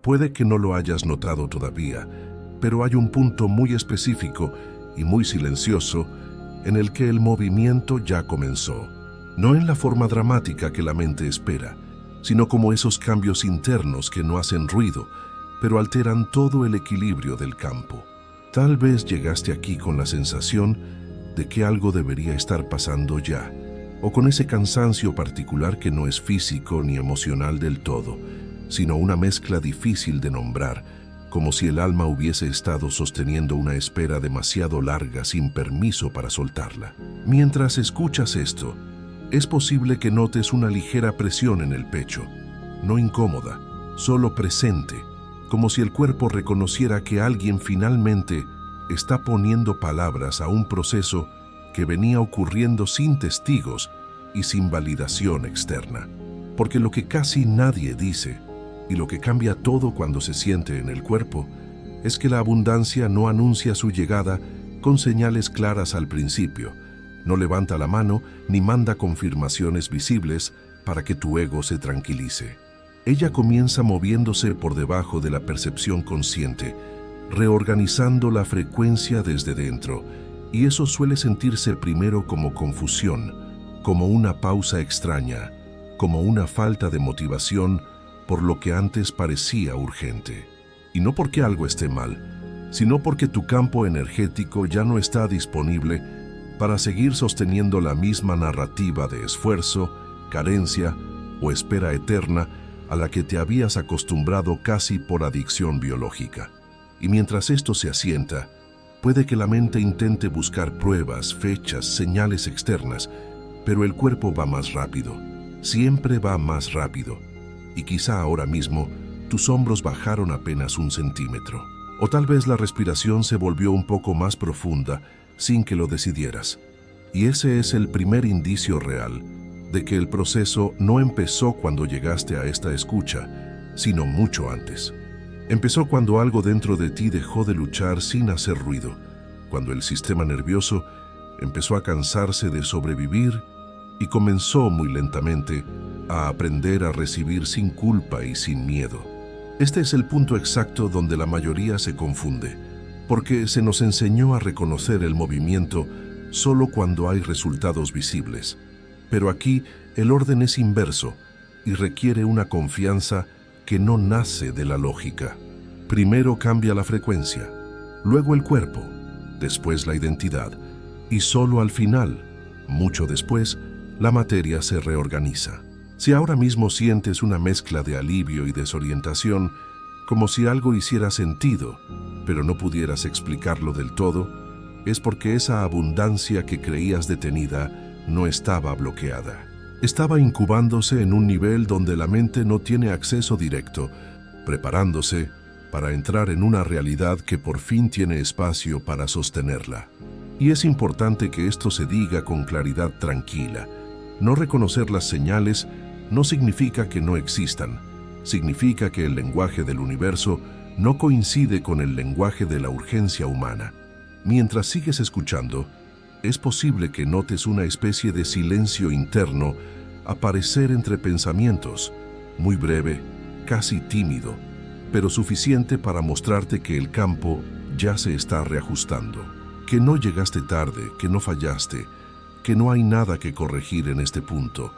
Puede que no lo hayas notado todavía, pero hay un punto muy específico y muy silencioso en el que el movimiento ya comenzó. No en la forma dramática que la mente espera, sino como esos cambios internos que no hacen ruido, pero alteran todo el equilibrio del campo. Tal vez llegaste aquí con la sensación de que algo debería estar pasando ya, o con ese cansancio particular que no es físico ni emocional del todo, sino una mezcla difícil de nombrar, como si el alma hubiese estado sosteniendo una espera demasiado larga sin permiso para soltarla. Mientras escuchas esto, es posible que notes una ligera presión en el pecho, no incómoda, solo presente, como si el cuerpo reconociera que alguien finalmente está poniendo palabras a un proceso que venía ocurriendo sin testigos y sin validación externa. Porque lo que casi nadie dice, y lo que cambia todo cuando se siente en el cuerpo, es que la abundancia no anuncia su llegada con señales claras al principio, no levanta la mano ni manda confirmaciones visibles para que tu ego se tranquilice. Ella comienza moviéndose por debajo de la percepción consciente, reorganizando la frecuencia desde dentro, y eso suele sentirse primero como confusión, como una pausa extraña, como una falta de motivación por lo que antes parecía urgente. Y no porque algo esté mal, sino porque tu campo energético ya no está disponible para seguir sosteniendo la misma narrativa de esfuerzo, carencia o espera eterna a la que te habías acostumbrado casi por adicción biológica. Y mientras esto se asienta, puede que la mente intente buscar pruebas, fechas, señales externas, pero el cuerpo va más rápido, siempre va más rápido. Y quizá ahora mismo tus hombros bajaron apenas 1 centímetro. O tal vez la respiración se volvió un poco más profunda sin que lo decidieras. Y ese es el primer indicio real de que el proceso no empezó cuando llegaste a esta escucha, sino mucho antes. Empezó cuando algo dentro de ti dejó de luchar sin hacer ruido, cuando el sistema nervioso empezó a cansarse de sobrevivir y comenzó muy lentamente a aprender a recibir sin culpa y sin miedo. Este es el punto exacto donde la mayoría se confunde, porque se nos enseñó a reconocer el movimiento solo cuando hay resultados visibles. Pero aquí el orden es inverso y requiere una confianza que no nace de la lógica. Primero cambia la frecuencia, luego el cuerpo, después la identidad, y solo al final, mucho después, la materia se reorganiza. Si ahora mismo sientes una mezcla de alivio y desorientación, como si algo hiciera sentido, pero no pudieras explicarlo del todo, es porque esa abundancia que creías detenida no estaba bloqueada. Estaba incubándose en un nivel donde la mente no tiene acceso directo, preparándose para entrar en una realidad que por fin tiene espacio para sostenerla. Y es importante que esto se diga con claridad tranquila. No reconocer las señales no significa que no existan, significa que el lenguaje del universo no coincide con el lenguaje de la urgencia humana. Mientras sigues escuchando, es posible que notes una especie de silencio interno aparecer entre pensamientos, muy breve, casi tímido, pero suficiente para mostrarte que el campo ya se está reajustando, que no llegaste tarde, que no fallaste, que no hay nada que corregir en este punto,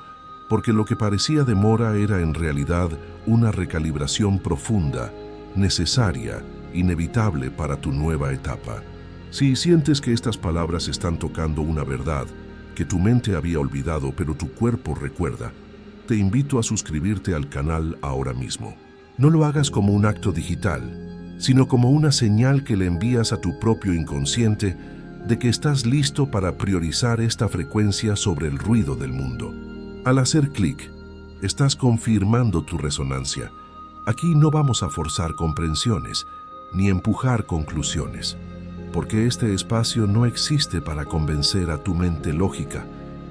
porque lo que parecía demora era en realidad una recalibración profunda, necesaria, inevitable para tu nueva etapa. Si sientes que estas palabras están tocando una verdad que tu mente había olvidado pero tu cuerpo recuerda, te invito a suscribirte al canal ahora mismo. No lo hagas como un acto digital, sino como una señal que le envías a tu propio inconsciente de que estás listo para priorizar esta frecuencia sobre el ruido del mundo. Al hacer clic, estás confirmando tu resonancia. Aquí no vamos a forzar comprensiones, ni empujar conclusiones, porque este espacio no existe para convencer a tu mente lógica,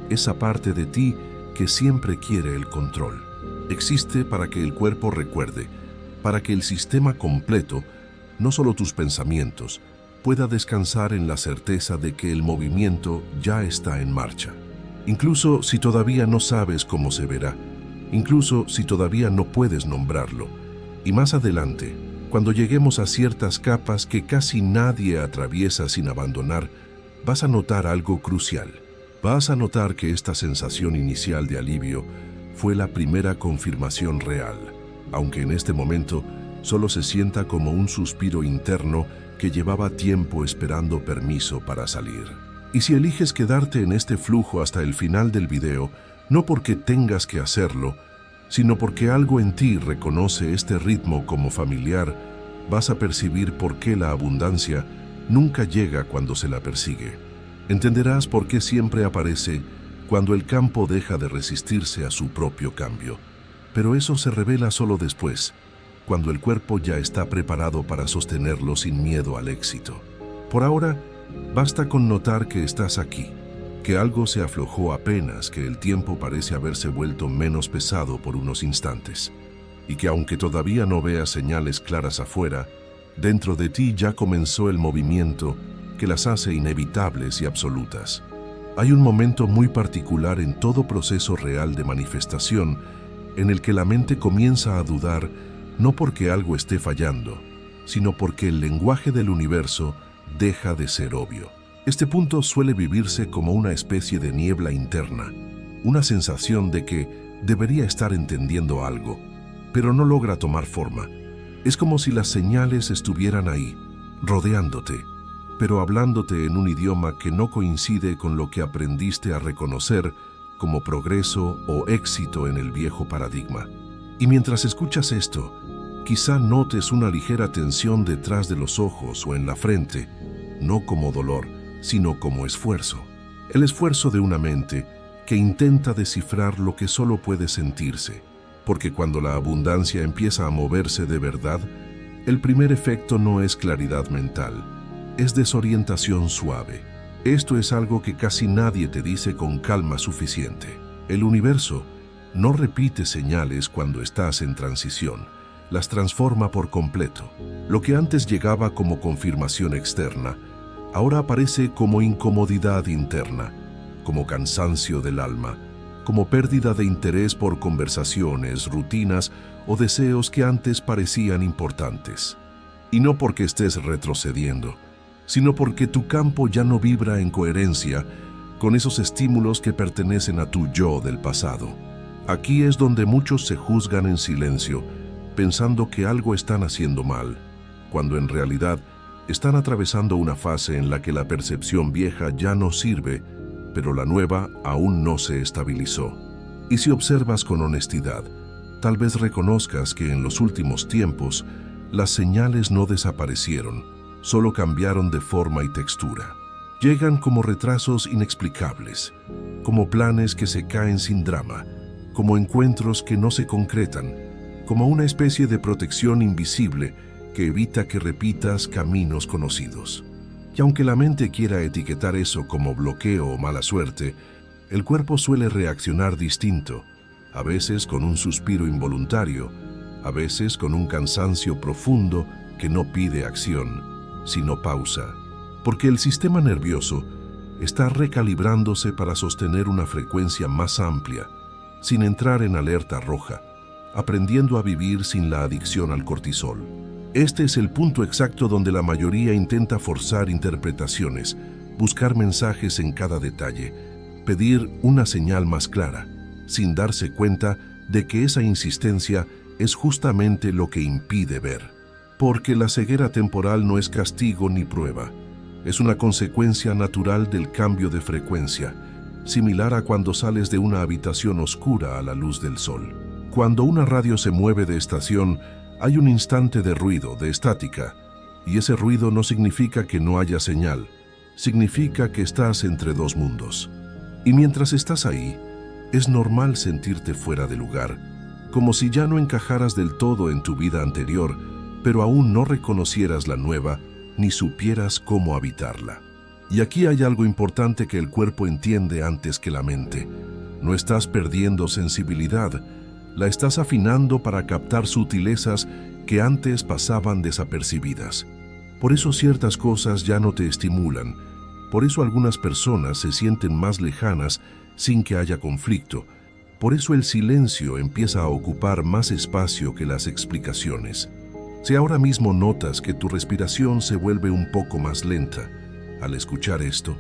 esa parte de ti que siempre quiere el control. Existe para que el cuerpo recuerde, para que el sistema completo, no solo tus pensamientos, pueda descansar en la certeza de que el movimiento ya está en marcha. Incluso si todavía no sabes cómo se verá, incluso si todavía no puedes nombrarlo, Y más adelante, cuando lleguemos a ciertas capas que casi nadie atraviesa sin abandonar, vas a notar algo crucial. Vas a notar que esta sensación inicial de alivio fue la primera confirmación real, aunque en este momento solo se sienta como un suspiro interno que llevaba tiempo esperando permiso para salir. Y si eliges quedarte en este flujo hasta el final del video, no porque tengas que hacerlo, sino porque algo en ti reconoce este ritmo como familiar, vas a percibir por qué la abundancia nunca llega cuando se la persigue. Entenderás por qué siempre aparece cuando el campo deja de resistirse a su propio cambio. Pero eso se revela solo después, cuando el cuerpo ya está preparado para sostenerlo sin miedo al éxito. Por ahora, basta con notar que estás aquí, que algo se aflojó apenas, que el tiempo parece haberse vuelto menos pesado por unos instantes, y que aunque todavía no veas señales claras afuera, dentro de ti ya comenzó el movimiento que las hace inevitables y absolutas. Hay un momento muy particular en todo proceso real de manifestación en el que la mente comienza a dudar, no porque algo esté fallando, sino porque el lenguaje del universo deja de ser obvio. Este punto suele vivirse como una especie de niebla interna, una sensación de que debería estar entendiendo algo, pero no logra tomar forma. Es como si las señales estuvieran ahí, rodeándote, pero hablándote en un idioma que no coincide con lo que aprendiste a reconocer como progreso o éxito en el viejo paradigma. Y mientras escuchas esto, quizá notes una ligera tensión detrás de los ojos o en la frente, no como dolor, sino como esfuerzo. El esfuerzo de una mente que intenta descifrar lo que solo puede sentirse, porque cuando la abundancia empieza a moverse de verdad, el primer efecto no es claridad mental, es desorientación suave. Esto es algo que casi nadie te dice con calma suficiente. El universo no repite señales cuando estás en transición, las transforma por completo. Lo que antes llegaba como confirmación externa, ahora aparece como incomodidad interna, como cansancio del alma, como pérdida de interés por conversaciones, rutinas o deseos que antes parecían importantes. Y no porque estés retrocediendo, sino porque tu campo ya no vibra en coherencia con esos estímulos que pertenecen a tu yo del pasado. Aquí es donde muchos se juzgan en silencio, pensando que algo están haciendo mal, cuando en realidad están atravesando una fase en la que la percepción vieja ya no sirve, pero la nueva aún no se estabilizó. Y si observas con honestidad, tal vez reconozcas que en los últimos tiempos las señales no desaparecieron, solo cambiaron de forma y textura. Llegan como retrasos inexplicables, como planes que se caen sin drama, como encuentros que no se concretan, como una especie de protección invisible que evita que repitas caminos conocidos. Y aunque la mente quiera etiquetar eso como bloqueo o mala suerte, el cuerpo suele reaccionar distinto, a veces con un suspiro involuntario, a veces con un cansancio profundo que no pide acción, sino pausa, porque el sistema nervioso está recalibrándose para sostener una frecuencia más amplia, sin entrar en alerta roja, aprendiendo a vivir sin la adicción al cortisol. Este es el punto exacto donde la mayoría intenta forzar interpretaciones, buscar mensajes en cada detalle, pedir una señal más clara, sin darse cuenta de que esa insistencia es justamente lo que impide ver. Porque la ceguera temporal no es castigo ni prueba, es una consecuencia natural del cambio de frecuencia, similar a cuando sales de una habitación oscura a la luz del sol. Cuando una radio se mueve de estación, hay un instante de ruido, de estática, y ese ruido no significa que no haya señal, significa que estás entre dos mundos. Y mientras estás ahí, es normal sentirte fuera de lugar, como si ya no encajaras del todo en tu vida anterior, pero aún no reconocieras la nueva ni supieras cómo habitarla. Y aquí hay algo importante que el cuerpo entiende antes que la mente. No estás perdiendo sensibilidad, la estás afinando para captar sutilezas que antes pasaban desapercibidas. Por eso ciertas cosas ya no te estimulan, por eso algunas personas se sienten más lejanas sin que haya conflicto, Por eso el silencio empieza a ocupar más espacio que las explicaciones. Si ahora mismo notas que tu respiración se vuelve un poco más lenta, al escuchar esto,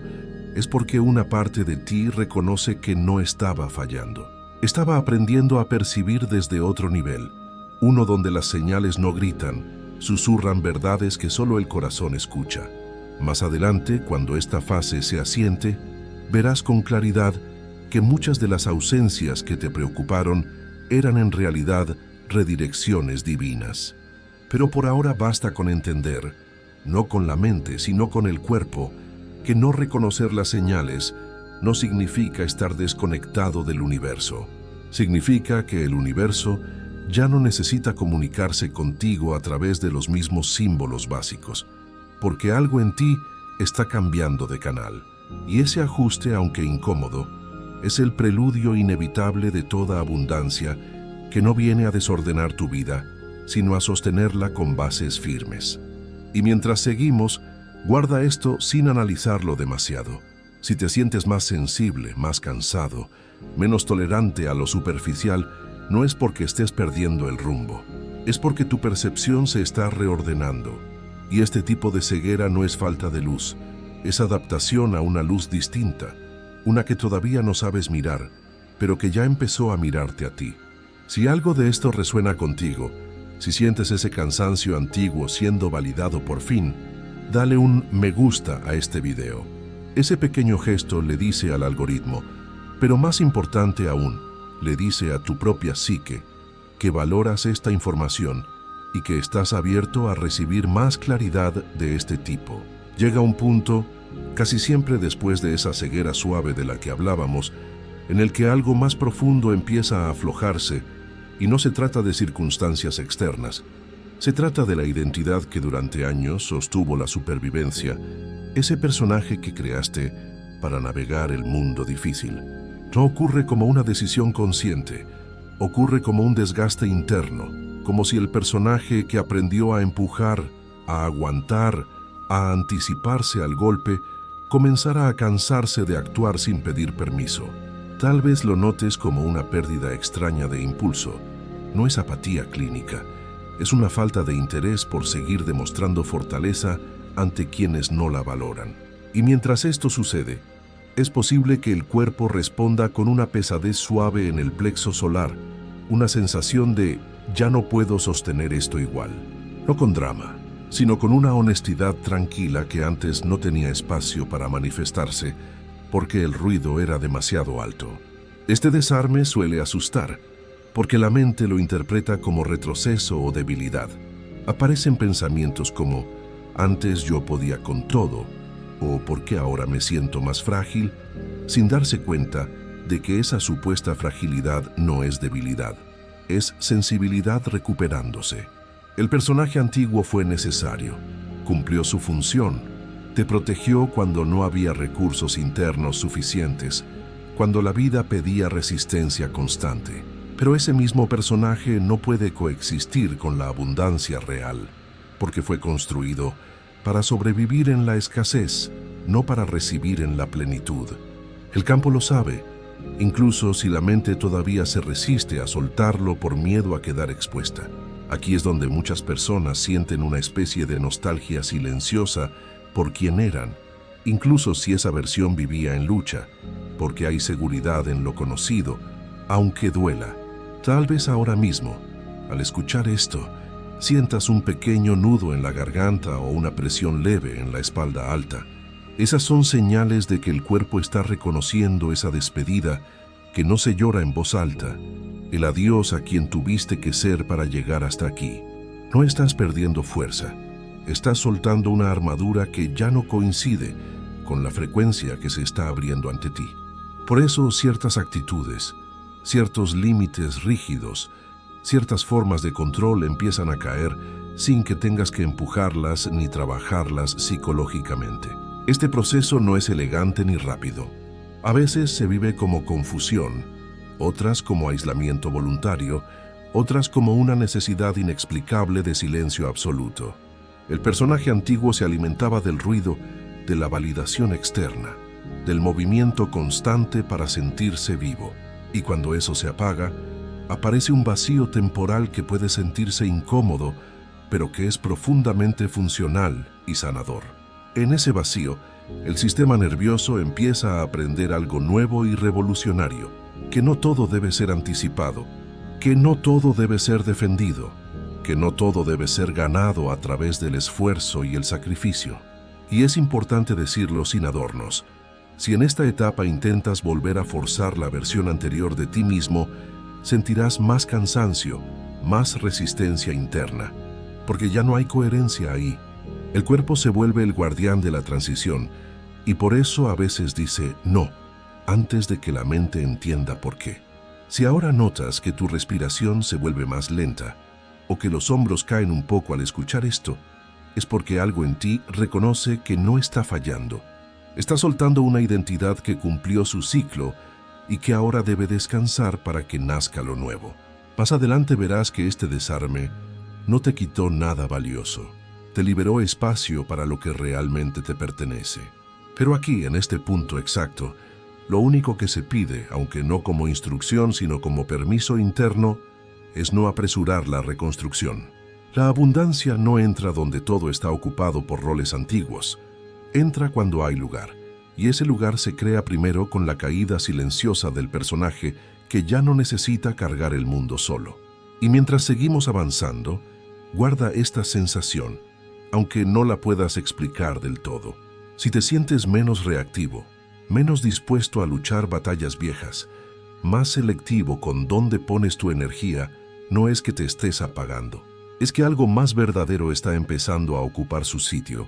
es porque una parte de ti reconoce que no estaba fallando. Estaba aprendiendo a percibir desde otro nivel, uno donde las señales no gritan, susurran verdades que solo el corazón escucha. Más adelante, cuando esta fase se asiente, verás con claridad que muchas de las ausencias que te preocuparon eran en realidad redirecciones divinas. Pero por ahora basta con entender, no con la mente, sino con el cuerpo, que no reconocer las señales no significa estar desconectado del universo. Significa que el universo ya no necesita comunicarse contigo a través de los mismos símbolos básicos, porque algo en ti está cambiando de canal. Y ese ajuste, aunque incómodo, es el preludio inevitable de toda abundancia que no viene a desordenar tu vida, sino a sostenerla con bases firmes. Y mientras seguimos, guarda esto sin analizarlo demasiado. Si te sientes más sensible, más cansado, menos tolerante a lo superficial, no es porque estés perdiendo el rumbo, es porque tu percepción se está reordenando. Y este tipo de ceguera no es falta de luz, es adaptación a una luz distinta, una que todavía no sabes mirar, pero que ya empezó a mirarte a ti. Si algo de esto resuena contigo, si sientes ese cansancio antiguo siendo validado por fin, dale un me gusta a este video. Ese pequeño gesto le dice al algoritmo, pero más importante aún, le dice a tu propia psique que valoras esta información y que estás abierto a recibir más claridad de este tipo. Llega un punto, casi siempre después de esa ceguera suave de la que hablábamos, en el que algo más profundo empieza a aflojarse, y no se trata de circunstancias externas, se trata de la identidad que durante años sostuvo la supervivencia, ese personaje que creaste para navegar el mundo difícil. No ocurre como una decisión consciente, ocurre como un desgaste interno, como si el personaje que aprendió a empujar, a aguantar, a anticiparse al golpe, comenzara a cansarse de actuar sin pedir permiso. Tal vez lo notes como una pérdida extraña de impulso. No es apatía clínica, es una falta de interés por seguir demostrando fortaleza ante quienes no la valoran. Y mientras esto sucede, es posible que el cuerpo responda con una pesadez suave en el plexo solar, una sensación de ya no puedo sostener esto igual. No con drama, sino con una honestidad tranquila que antes no tenía espacio para manifestarse porque el ruido era demasiado alto. Este desarme suele asustar, porque la mente lo interpreta como retroceso o debilidad. Aparecen pensamientos como, antes yo podía con todo, o ¿por qué ahora me siento más frágil?, sin darse cuenta de que esa supuesta fragilidad no es debilidad, es sensibilidad recuperándose. El personaje antiguo fue necesario, cumplió su función, te protegió cuando no había recursos internos suficientes, cuando la vida pedía resistencia constante. Pero ese mismo personaje no puede coexistir con la abundancia real, porque fue construido para sobrevivir en la escasez, no para recibir en la plenitud. El campo lo sabe, incluso si la mente todavía se resiste a soltarlo por miedo a quedar expuesta. Aquí es donde muchas personas sienten una especie de nostalgia silenciosa por quien eran, incluso si esa versión vivía en lucha, porque hay seguridad en lo conocido, aunque duela. Tal vez ahora mismo, al escuchar esto, sientas un pequeño nudo en la garganta o una presión leve en la espalda alta. Esas son señales de que el cuerpo está reconociendo esa despedida que no se llora en voz alta, el adiós a quien tuviste que ser para llegar hasta aquí. No estás perdiendo fuerza, estás soltando una armadura que ya no coincide con la frecuencia que se está abriendo ante ti. Por eso ciertas actitudes, ciertos límites rígidos, ciertas formas de control empiezan a caer sin que tengas que empujarlas ni trabajarlas psicológicamente. Este proceso no es elegante ni rápido. A veces se vive como confusión, otras como aislamiento voluntario, otras como una necesidad inexplicable de silencio absoluto. El personaje antiguo se alimentaba del ruido, de la validación externa, del movimiento constante para sentirse vivo. Y cuando eso se apaga, aparece un vacío temporal que puede sentirse incómodo, pero que es profundamente funcional y sanador. En ese vacío, el sistema nervioso empieza a aprender algo nuevo y revolucionario, que no todo debe ser anticipado, que no todo debe ser defendido, que no todo debe ser ganado a través del esfuerzo y el sacrificio. Y es importante decirlo sin adornos. Si en esta etapa intentas volver a forzar la versión anterior de ti mismo, sentirás más cansancio, más resistencia interna, porque ya no hay coherencia ahí. El cuerpo se vuelve el guardián de la transición, y por eso a veces dice no, antes de que la mente entienda por qué. Si ahora notas que tu respiración se vuelve más lenta, o que los hombros caen un poco al escuchar esto, es porque algo en ti reconoce que no está fallando. Está soltando una identidad que cumplió su ciclo y que ahora debe descansar para que nazca lo nuevo. Más adelante verás que este desarme no te quitó nada valioso. Te liberó espacio para lo que realmente te pertenece. Pero aquí, en este punto exacto, lo único que se pide, aunque no como instrucción sino como permiso interno, es no apresurar la reconstrucción. La abundancia no entra donde todo está ocupado por roles antiguos. Entra cuando hay lugar, y ese lugar se crea primero con la caída silenciosa del personaje que ya no necesita cargar el mundo solo. Y mientras seguimos avanzando, guarda esta sensación, aunque no la puedas explicar del todo. Si te sientes menos reactivo, menos dispuesto a luchar batallas viejas, más selectivo con dónde pones tu energía, no es que te estés apagando. Es que algo más verdadero está empezando a ocupar su sitio,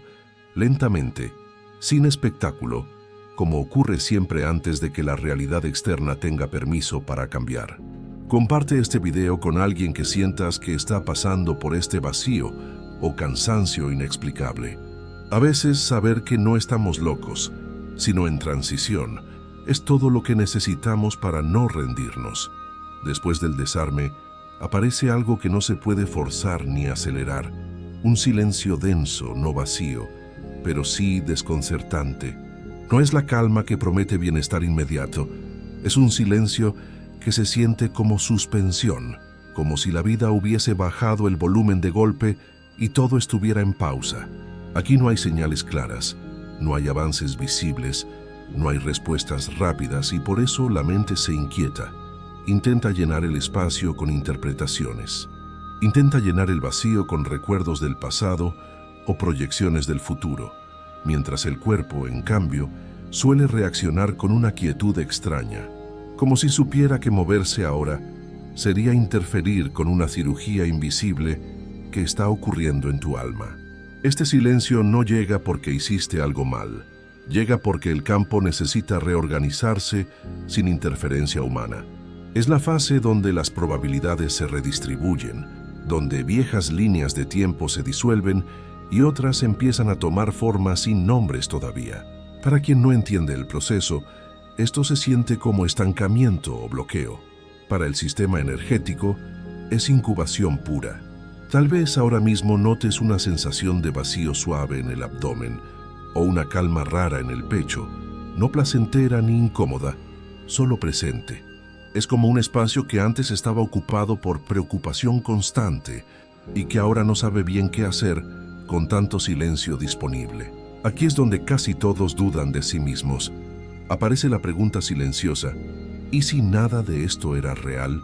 lentamente, sin espectáculo, como ocurre siempre antes de que la realidad externa tenga permiso para cambiar. Comparte este video con alguien que sientas que está pasando por este vacío o cansancio inexplicable. A veces saber que no estamos locos, sino en transición, es todo lo que necesitamos para no rendirnos. Después del desarme, aparece algo que no se puede forzar ni acelerar, un silencio denso, no vacío, pero sí desconcertante. No es la calma que promete bienestar inmediato, es un silencio que se siente como suspensión, como si la vida hubiese bajado el volumen de golpe y todo estuviera en pausa. Aquí no hay señales claras, no hay avances visibles, no hay respuestas rápidas y por eso la mente se inquieta. Intenta llenar el espacio con interpretaciones. Intenta llenar el vacío con recuerdos del pasado o proyecciones del futuro, mientras el cuerpo, en cambio, suele reaccionar con una quietud extraña, como si supiera que moverse ahora sería interferir con una cirugía invisible que está ocurriendo en tu alma. Este silencio no llega porque hiciste algo mal, llega porque el campo necesita reorganizarse sin interferencia humana. Es la fase donde las probabilidades se redistribuyen, donde viejas líneas de tiempo se disuelven y otras empiezan a tomar forma sin nombres todavía. Para quien no entiende el proceso, esto se siente como estancamiento o bloqueo. Para el sistema energético, es incubación pura. Tal vez ahora mismo notes una sensación de vacío suave en el abdomen o una calma rara en el pecho, no placentera ni incómoda, solo presente. Es como un espacio que antes estaba ocupado por preocupación constante y que ahora no sabe bien qué hacer con tanto silencio disponible. Aquí es donde casi todos dudan de sí mismos. Aparece la pregunta silenciosa: ¿y si nada de esto era real?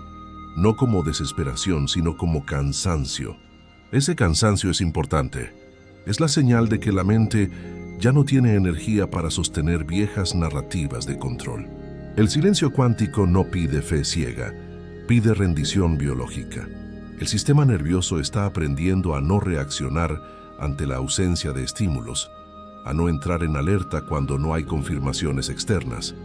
No como desesperación, sino como cansancio. Ese cansancio es importante. Es la señal de que la mente ya no tiene energía para sostener viejas narrativas de control. El silencio cuántico no pide fe ciega, pide rendición biológica. El sistema nervioso está aprendiendo a no reaccionar ante la ausencia de estímulos, a no entrar en alerta cuando no hay confirmaciones externas.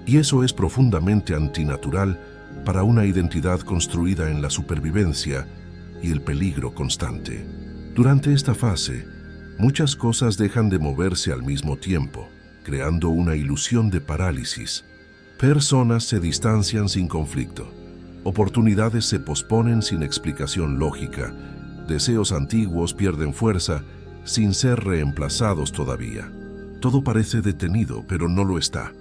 Y eso es profundamente antinatural para una identidad construida en la supervivencia y el peligro constante. Durante esta fase, muchas cosas dejan de moverse al mismo tiempo, creando una ilusión de parálisis. Personas se distancian sin conflicto, oportunidades se posponen sin explicación lógica, deseos antiguos pierden fuerza sin ser reemplazados todavía. Todo parece detenido, pero no lo está.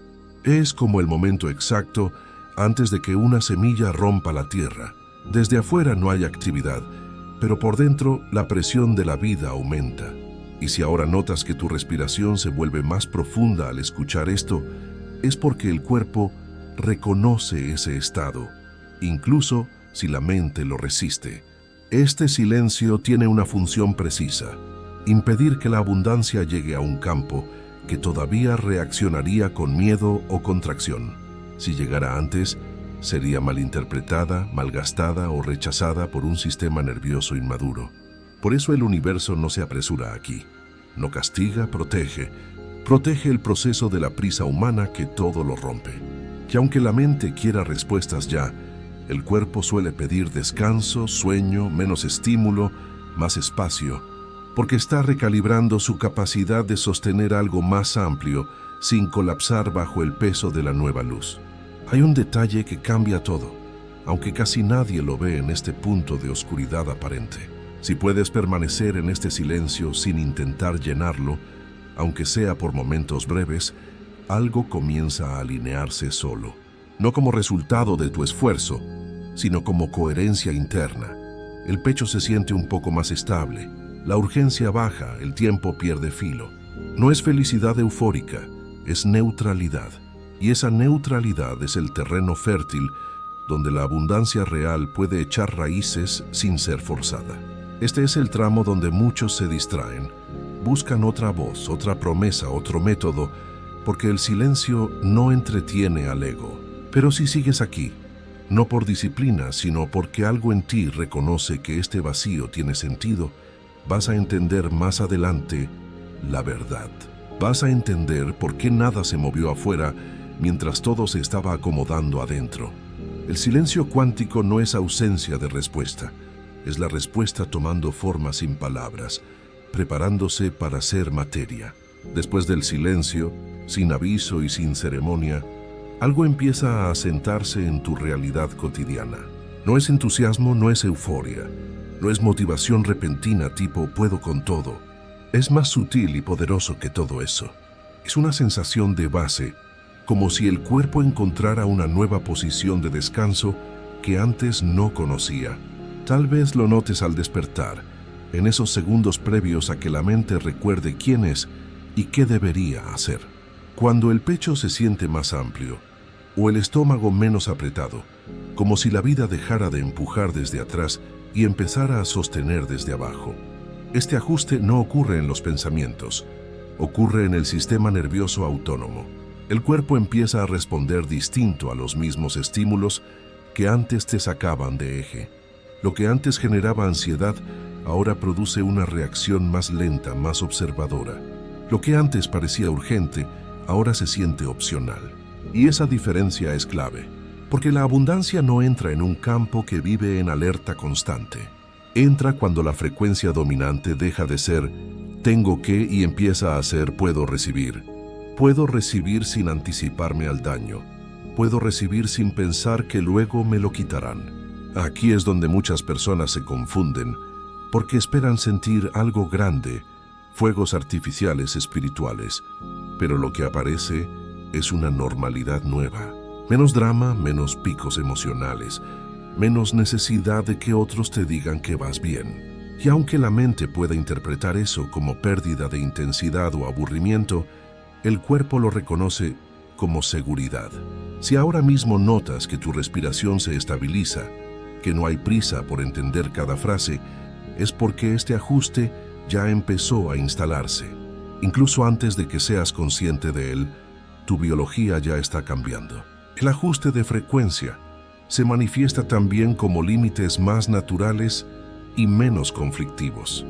Es como el momento exacto antes de que una semilla rompa la tierra. Desde afuera no hay actividad, pero por dentro la presión de la vida aumenta. Y si ahora notas que tu respiración se vuelve más profunda al escuchar esto, es porque el cuerpo reconoce ese estado, incluso si la mente lo resiste. Este silencio tiene una función precisa: impedir que la abundancia llegue a un campo que todavía reaccionaría con miedo o contracción. Si llegara antes, sería malinterpretada, malgastada o rechazada por un sistema nervioso inmaduro. Por eso el universo no se apresura aquí. No castiga, protege. Protege el proceso de la prisa humana que todo lo rompe. Y aunque la mente quiera respuestas ya, el cuerpo suele pedir descanso, sueño, menos estímulo, más espacio, porque está recalibrando su capacidad de sostener algo más amplio sin colapsar bajo el peso de la nueva luz. Hay un detalle que cambia todo, aunque casi nadie lo ve en este punto de oscuridad aparente. Si puedes permanecer en este silencio sin intentar llenarlo, aunque sea por momentos breves, algo comienza a alinearse solo, no como resultado de tu esfuerzo, sino como coherencia interna. El pecho se siente un poco más estable, la urgencia baja, el tiempo pierde filo. No es felicidad eufórica, es neutralidad. Y esa neutralidad es el terreno fértil donde la abundancia real puede echar raíces sin ser forzada. Este es el tramo donde muchos se distraen, buscan otra voz, otra promesa, otro método, porque el silencio no entretiene al ego. Pero si sigues aquí, no por disciplina, sino porque algo en ti reconoce que este vacío tiene sentido, vas a entender más adelante la verdad. Vas a entender por qué nada se movió afuera mientras todo se estaba acomodando adentro. El silencio cuántico no es ausencia de respuesta, es la respuesta tomando forma sin palabras, preparándose para ser materia. Después del silencio, sin aviso y sin ceremonia, algo empieza a asentarse en tu realidad cotidiana. No es entusiasmo, no es euforia, no es motivación repentina tipo puedo con todo. Es más sutil y poderoso que todo eso. Es una sensación de base, como si el cuerpo encontrara una nueva posición de descanso que antes no conocía. Tal vez lo notes al despertar, en esos segundos previos a que la mente recuerde quién es y qué debería hacer. Cuando el pecho se siente más amplio, o el estómago menos apretado, como si la vida dejara de empujar desde atrás y empezara a sostener desde abajo. Este ajuste no ocurre en los pensamientos, ocurre en el sistema nervioso autónomo. El cuerpo empieza a responder distinto a los mismos estímulos que antes te sacaban de eje. Lo que antes generaba ansiedad, ahora produce una reacción más lenta, más observadora. Lo que antes parecía urgente, ahora se siente opcional. Y esa diferencia es clave, porque la abundancia no entra en un campo que vive en alerta constante. Entra cuando la frecuencia dominante deja de ser tengo que y empieza a ser puedo recibir. Puedo recibir sin anticiparme al daño. Puedo recibir sin pensar que luego me lo quitarán. Aquí es donde muchas personas se confunden, porque esperan sentir algo grande, fuegos artificiales espirituales, pero lo que aparece es una normalidad nueva. Menos drama, menos picos emocionales, menos necesidad de que otros te digan que vas bien. Y aunque la mente pueda interpretar eso como pérdida de intensidad o aburrimiento, el cuerpo lo reconoce como seguridad. Si ahora mismo notas que tu respiración se estabiliza, que no hay prisa por entender cada frase, es porque este ajuste ya empezó a instalarse. Incluso antes de que seas consciente de él, tu biología ya está cambiando. El ajuste de frecuencia se manifiesta también como límites más naturales y menos conflictivos.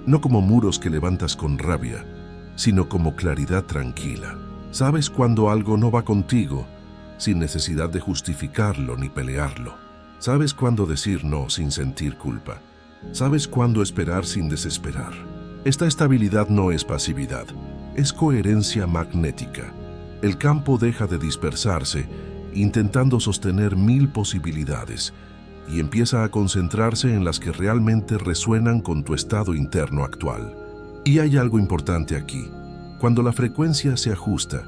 No como muros que levantas con rabia, sino como claridad tranquila. Sabes cuando algo no va contigo, sin necesidad de justificarlo ni pelearlo. Sabes cuándo decir no sin sentir culpa. Sabes cuándo esperar sin desesperar. Esta estabilidad no es pasividad, es coherencia magnética. El campo deja de dispersarse, intentando sostener 1000 posibilidades, y empieza a concentrarse en las que realmente resuenan con tu estado interno actual. Y hay algo importante aquí. Cuando la frecuencia se ajusta,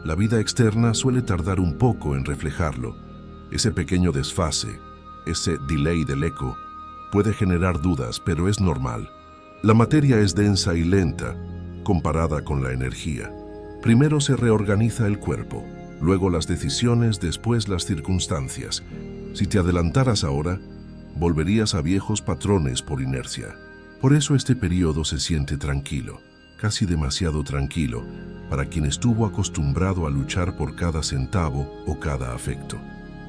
la vida externa suele tardar un poco en reflejarlo, Ese pequeño desfase, ese delay del eco, puede generar dudas, pero es normal. La materia es densa y lenta comparada con la energía. Primero se reorganiza el cuerpo, luego las decisiones, después las circunstancias. Si te adelantaras ahora, volverías a viejos patrones por inercia. Por eso este periodo se siente tranquilo, casi demasiado tranquilo, para quien estuvo acostumbrado a luchar por cada centavo o cada afecto.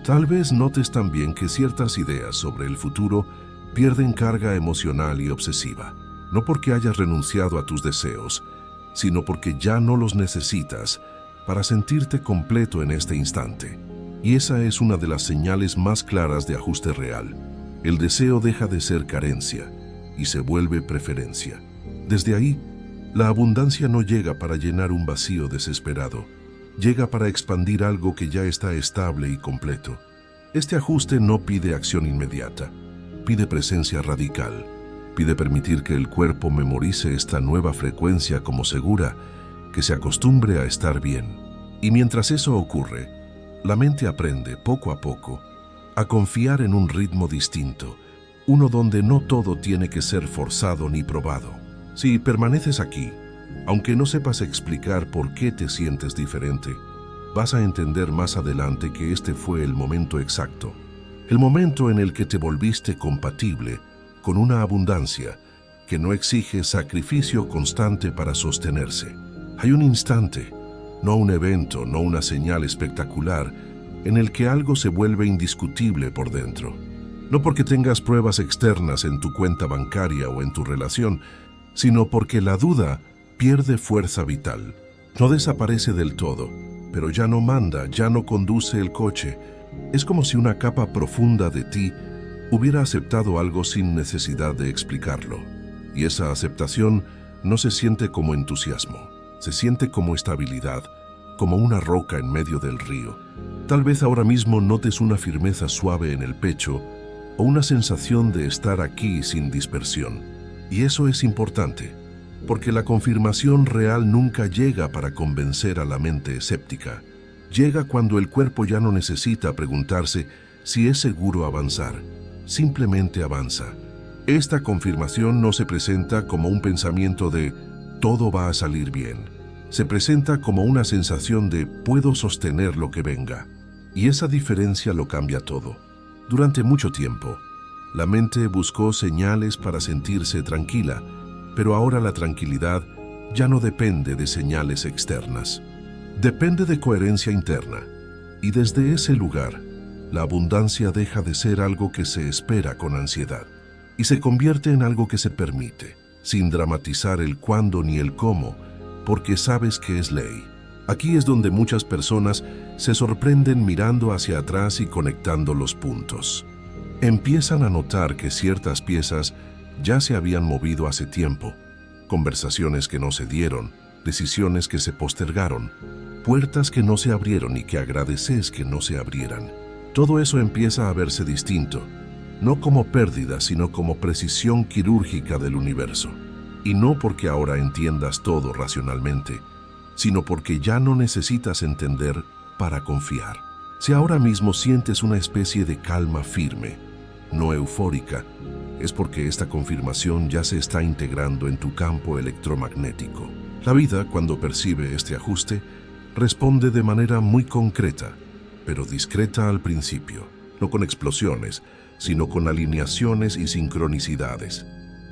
Tal vez notes también que ciertas ideas sobre el futuro pierden carga emocional y obsesiva, no porque hayas renunciado a tus deseos, sino porque ya no los necesitas para sentirte completo en este instante. Y esa es una de las señales más claras de ajuste real. El deseo deja de ser carencia y se vuelve preferencia. Desde ahí, la abundancia no llega para llenar un vacío desesperado, llega para expandir algo que ya está estable y completo. Este ajuste no pide acción inmediata, pide presencia radical, pide permitir que el cuerpo memorice esta nueva frecuencia como segura, que se acostumbre a estar bien. Y mientras eso ocurre, la mente aprende poco a poco a confiar en un ritmo distinto, uno donde no todo tiene que ser forzado ni probado. Si permaneces aquí, aunque no sepas explicar por qué te sientes diferente, vas a entender más adelante que este fue el momento exacto, el momento en el que te volviste compatible con una abundancia que no exige sacrificio constante para sostenerse. Hay un instante, no un evento, no una señal espectacular, en el que algo se vuelve indiscutible por dentro. No porque tengas pruebas externas en tu cuenta bancaria o en tu relación, sino porque la duda pierde fuerza vital. No desaparece del todo, pero ya no manda, ya no conduce el coche. Es como si una capa profunda de ti hubiera aceptado algo sin necesidad de explicarlo. Y esa aceptación no se siente como entusiasmo, se siente como estabilidad, como una roca en medio del río. Tal vez ahora mismo notes una firmeza suave en el pecho o una sensación de estar aquí sin dispersión. Y eso es importante, porque la confirmación real nunca llega para convencer a la mente escéptica. Llega cuando el cuerpo ya no necesita preguntarse si es seguro avanzar. Simplemente avanza. Esta confirmación no se presenta como un pensamiento de todo va a salir bien. Se presenta como una sensación de puedo sostener lo que venga. Y esa diferencia lo cambia todo. Durante mucho tiempo, la mente buscó señales para sentirse tranquila, pero ahora la tranquilidad ya no depende de señales externas. Depende de coherencia interna. Y desde ese lugar, la abundancia deja de ser algo que se espera con ansiedad y se convierte en algo que se permite, sin dramatizar el cuándo ni el cómo, porque sabes que es ley. Aquí es donde muchas personas se sorprenden mirando hacia atrás y conectando los puntos. Empiezan a notar que ciertas piezas ya se habían movido hace tiempo, conversaciones que no se dieron, decisiones que se postergaron, puertas que no se abrieron y que agradeces que no se abrieran. Todo eso empieza a verse distinto, no como pérdida, sino como precisión quirúrgica del universo. Y no porque ahora entiendas todo racionalmente, sino porque ya no necesitas entender para confiar. Si ahora mismo sientes una especie de calma firme, no eufórica, es porque esta confirmación ya se está integrando en tu campo electromagnético. La vida, cuando percibe este ajuste, responde de manera muy concreta, pero discreta al principio, no con explosiones, sino con alineaciones y sincronicidades.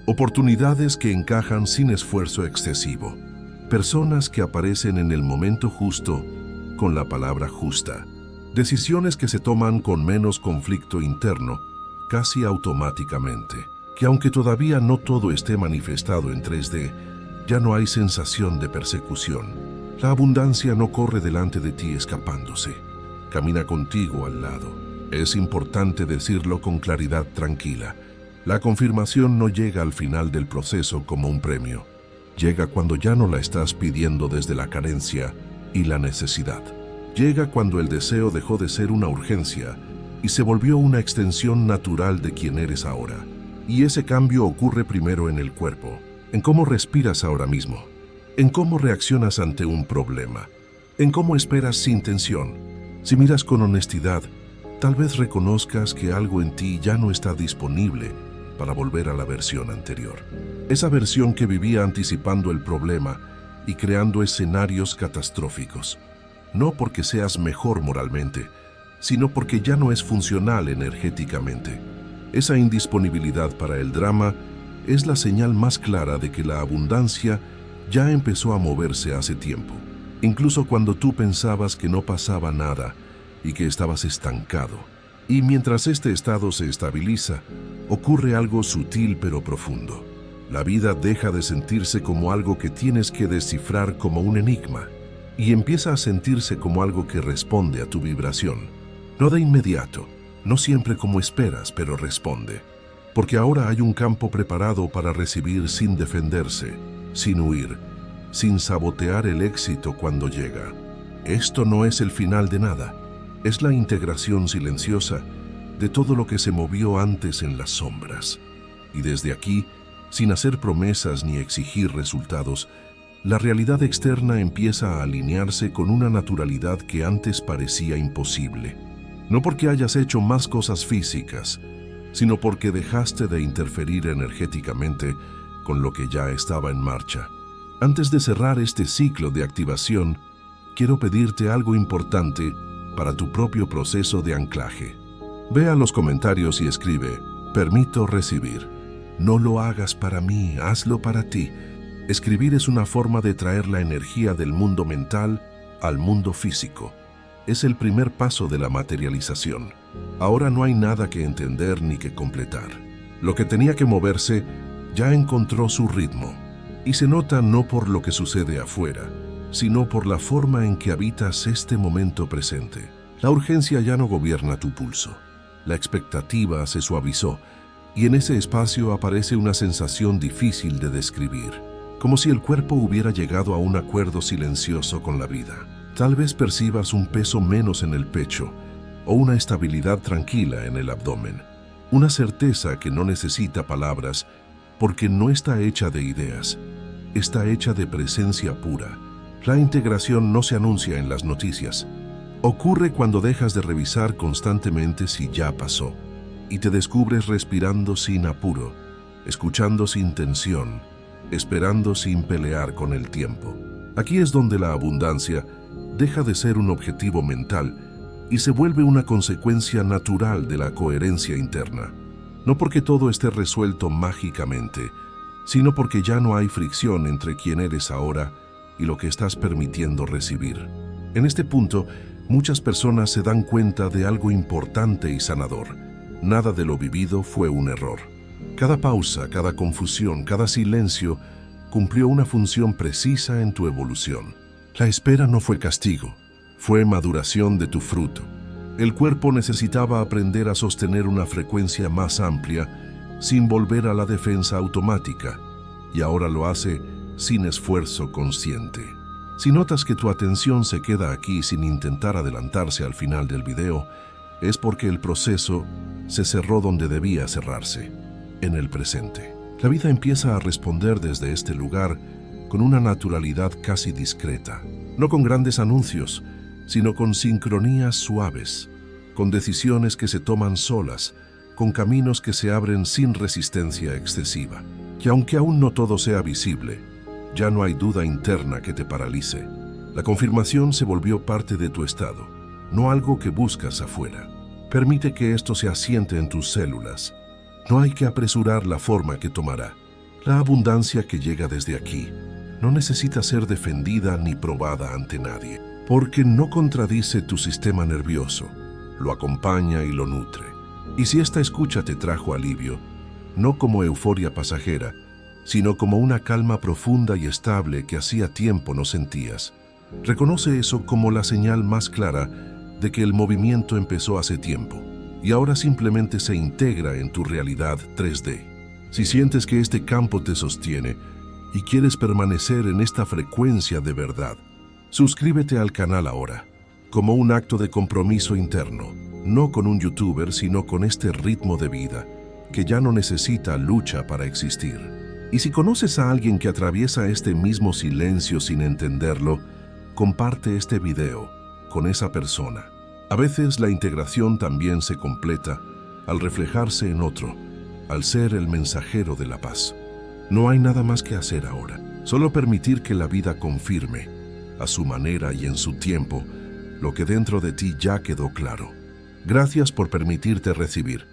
Oportunidades que encajan sin esfuerzo excesivo. Personas que aparecen en el momento justo con la palabra justa. Decisiones que se toman con menos conflicto interno, casi automáticamente. Que aunque todavía no todo esté manifestado en 3D, ya no hay sensación de persecución. La abundancia no corre delante de ti escapándose. Camina contigo al lado. Es importante decirlo con claridad tranquila. La confirmación no llega al final del proceso como un premio. Llega cuando ya no la estás pidiendo desde la carencia y la necesidad. Llega cuando el deseo dejó de ser una urgencia y se volvió una extensión natural de quien eres ahora. Y ese cambio ocurre primero en el cuerpo, en cómo respiras ahora mismo, en cómo reaccionas ante un problema, en cómo esperas sin tensión. Si miras con honestidad, Tal vez reconozcas que algo en ti ya no está disponible para volver a la versión anterior. Esa versión que vivía anticipando el problema y creando escenarios catastróficos. No porque seas mejor moralmente, sino porque ya no es funcional energéticamente. Esa indisponibilidad para el drama es la señal más clara de que la abundancia ya empezó a moverse hace tiempo. Incluso cuando tú pensabas que no pasaba nada y que estabas estancado. Y mientras este estado se estabiliza, ocurre algo sutil pero profundo. La vida deja de sentirse como algo que tienes que descifrar como un enigma y empieza a sentirse como algo que responde a tu vibración. No de inmediato, no siempre como esperas, pero responde. Porque ahora hay un campo preparado para recibir sin defenderse, sin huir, sin sabotear el éxito cuando llega. Esto no es el final de nada, es la integración silenciosa de todo lo que se movió antes en las sombras. Y desde aquí, sin hacer promesas ni exigir resultados, la realidad externa empieza a alinearse con una naturalidad que antes parecía imposible. No porque hayas hecho más cosas físicas, sino porque dejaste de interferir energéticamente con lo que ya estaba en marcha. Antes de cerrar este ciclo de activación, quiero pedirte algo importante para tu propio proceso de anclaje. Ve a los comentarios y escribe: permito recibir. No lo hagas para mí, hazlo para ti. Escribir es una forma de traer la energía del mundo mental al mundo físico. Es el primer paso de la materialización. Ahora no hay nada que entender ni que completar. Lo que tenía que moverse ya encontró su ritmo. Y se nota no por lo que sucede afuera, sino por la forma en que habitas este momento presente. La urgencia ya no gobierna tu pulso. La expectativa se suavizó y en ese espacio aparece una sensación difícil de describir, como si el cuerpo hubiera llegado a un acuerdo silencioso con la vida. Tal vez percibas un peso menos en el pecho o una estabilidad tranquila en el abdomen, una certeza que no necesita palabras porque no está hecha de ideas, está hecha de presencia pura. La integración no se anuncia en las noticias. Ocurre cuando dejas de revisar constantemente si ya pasó y te descubres respirando sin apuro, escuchando sin tensión, esperando sin pelear con el tiempo. Aquí es donde la abundancia deja de ser un objetivo mental y se vuelve una consecuencia natural de la coherencia interna. No porque todo esté resuelto mágicamente, sino porque ya no hay fricción entre quién eres ahora y lo que estás permitiendo recibir. En este punto, muchas personas se dan cuenta de algo importante y sanador. Nada de lo vivido fue un error. Cada pausa, cada confusión, cada silencio cumplió una función precisa en tu evolución. La espera no fue castigo, fue maduración de tu fruto. El cuerpo necesitaba aprender a sostener una frecuencia más amplia sin volver a la defensa automática, y ahora lo hace sin esfuerzo consciente. Si notas que tu atención se queda aquí sin intentar adelantarse al final del video, es porque el proceso se cerró donde debía cerrarse, en el presente. La vida empieza a responder desde este lugar con una naturalidad casi discreta, no con grandes anuncios, sino con sincronías suaves, con decisiones que se toman solas, con caminos que se abren sin resistencia excesiva. Que aunque aún no todo sea visible, ya no hay duda interna que te paralice. La confirmación se volvió parte de tu estado, no algo que buscas afuera. Permite que esto se asiente en tus células. No hay que apresurar la forma que tomará. La abundancia que llega desde aquí no necesita ser defendida ni probada ante nadie, porque no contradice tu sistema nervioso, lo acompaña y lo nutre. Y si esta escucha te trajo alivio, no como euforia pasajera, sino como una calma profunda y estable que hacía tiempo no sentías, reconoce eso como la señal más clara de que el movimiento empezó hace tiempo y ahora simplemente se integra en tu realidad 3D. Si sientes que este campo te sostiene y quieres permanecer en esta frecuencia de verdad, suscríbete al canal ahora, como un acto de compromiso interno, no con un youtuber, sino con este ritmo de vida que ya no necesita lucha para existir. Y si conoces a alguien que atraviesa este mismo silencio sin entenderlo, comparte este video con esa persona. A veces la integración también se completa al reflejarse en otro, al ser el mensajero de la paz. No hay nada más que hacer ahora, solo permitir que la vida confirme, a su manera y en su tiempo, lo que dentro de ti ya quedó claro. Gracias por permitirte recibir.